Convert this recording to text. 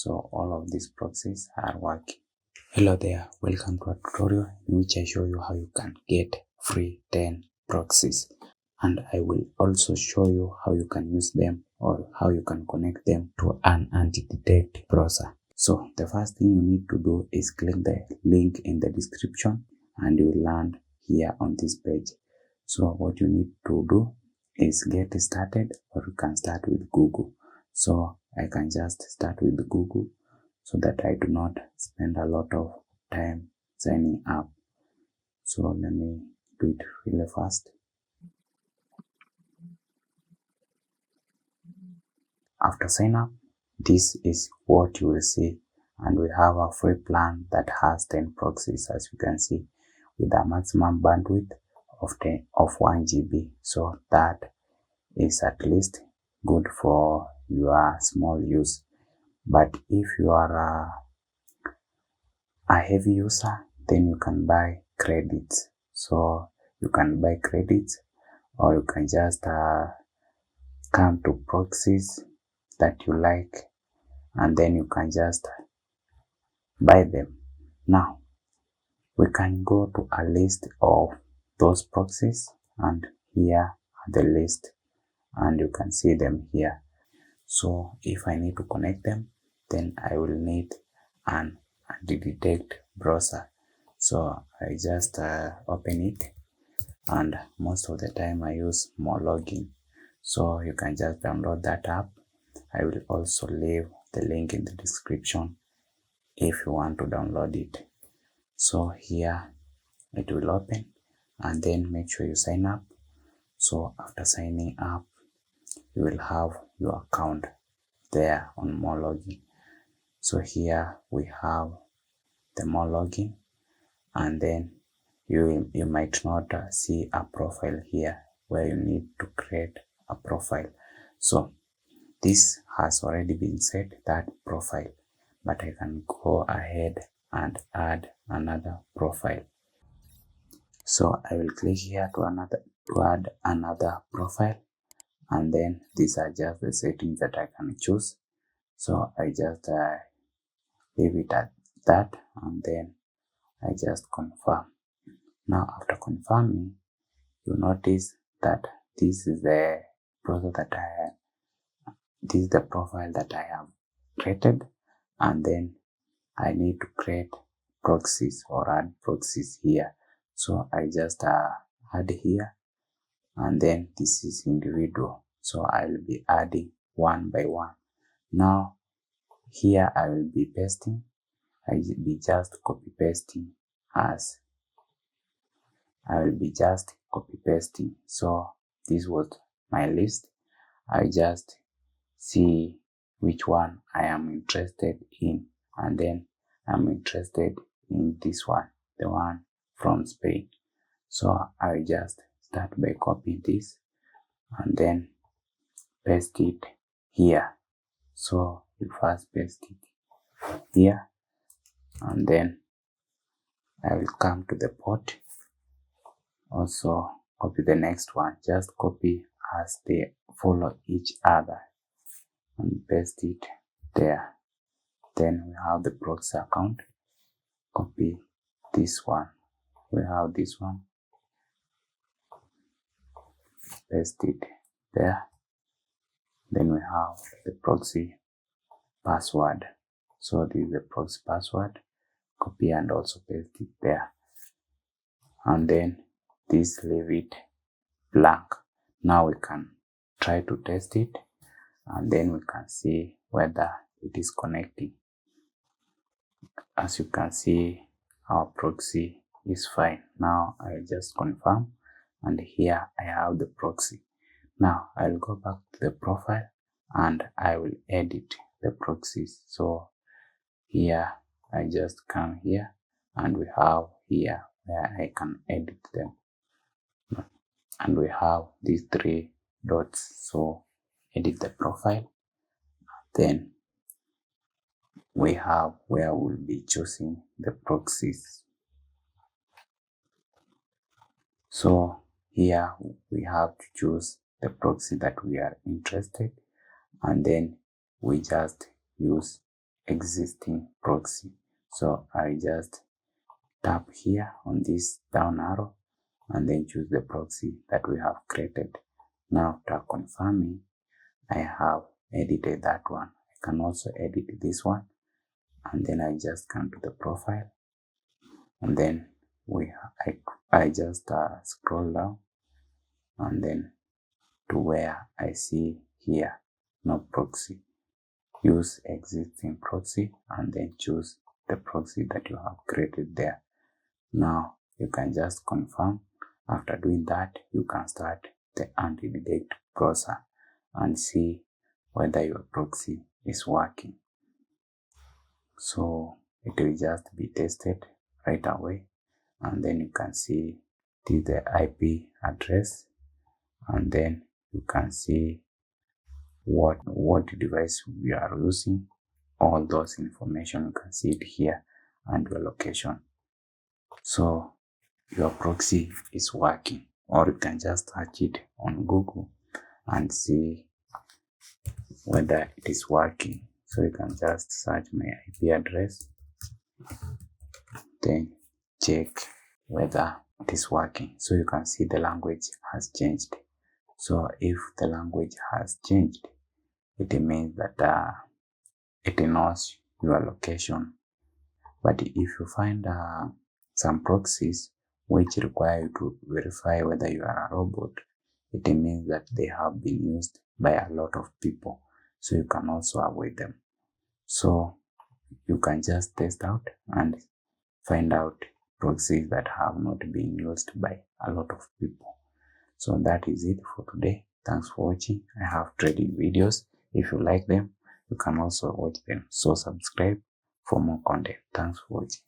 So all of these proxies are working. Hello there, welcome to a tutorial in which I show you how you can get free 10 proxies, and I will also show you how you can use them or how you can connect them to an anti-detect browser. So the first thing you need to do is click the link in the description and you will land here on this page. So what you need to do is get started, or you can start with Google. So I can just start with Google so that I do not spend a lot of time signing up. So let me do it really fast. After sign up, this is what you will see, and we have a free plan that has 10 proxies, as you can see, with a maximum bandwidth of 1 GB. So that is at least good for your small use. But if you are a heavy user, then you can buy credits. So you can buy credits, or you can just come to proxies that you like, and then you can just buy them. Now we can go to a list of those proxies, and here are the list, and you can see them here. So if I need to connect them, then I will need an anti-detect browser. So I just open it, and most of the time I use Morelogin. So you can just download that app. I will also leave the link in the description if you want to download it. So here it will open, and then make sure you sign up. So after signing up, you will have your account there on Morelogin. So here we have the Morelogin, and then you might not see a profile here where you need to create a profile. So this has already been set, that profile, but I can go ahead and add another profile. So I will click here to add another profile, and then these are just the settings that I can choose. So I just leave it at that, and then I just confirm. Now after confirming, you notice that this is the browser that this is the profile that I have created, and then I need to create proxies or add proxies here. So I just add here, and then this is individual, so I will be adding one by one. Now here I will be pasting, I will be just copy pasting as I will be just copy pasting. So this was my list. I just see which one I am interested in, and then I'm interested in this one, the one from Spain. So I just start by copying this and then paste it here. So you first paste it here, and then I will come to the port, also copy the next one, just copy as they follow each other and paste it there. Then we have the proxy account, copy this one, we have this one, paste it there. Then we have the proxy password, so this is the proxy password, copy and also paste it there. And then this, leave it blank. Now we can try to test it, and then we can see whether it is connecting. As you can see, our proxy is fine. Now I'll just confirm, and here I have the proxy. Now I'll go back to the profile and I will edit the proxies. So here I just come here, and we have here where I can edit them, and we have these three dots. So edit the profile, then we have where we'll be choosing the proxies. So here we have to choose the proxy that we are interested, and then we just use existing proxy. So I just tap here on this down arrow and then choose the proxy that we have created. Now after confirming, I have edited that one. I can also edit this one, and then I just come to the profile, and then I just scroll down and then to where I see here no proxy. Use existing proxy and then choose the proxy that you have created there. Now you can just confirm. After doing that, you can start the anti-detect browser and see whether your proxy is working. So it will just be tested right away, and then you can see the IP address, and then you can see what device we are using. All those information you can see it here, and your location. So your proxy is working, or you can just search it on Google and see whether it is working. So you can just search my IP address, then check whether it is working. So you can see the language has changed. So if the language has changed, it means that it knows your location. But if you find some proxies which require you to verify whether you are a robot, it means that they have been used by a lot of people. So you can also avoid them. So you can just test out and find out proxies that have not been used by a lot of people. So that is it for today. Thanks for watching. I have trading videos. If you like them, you can also watch them. So subscribe for more content. Thanks for watching.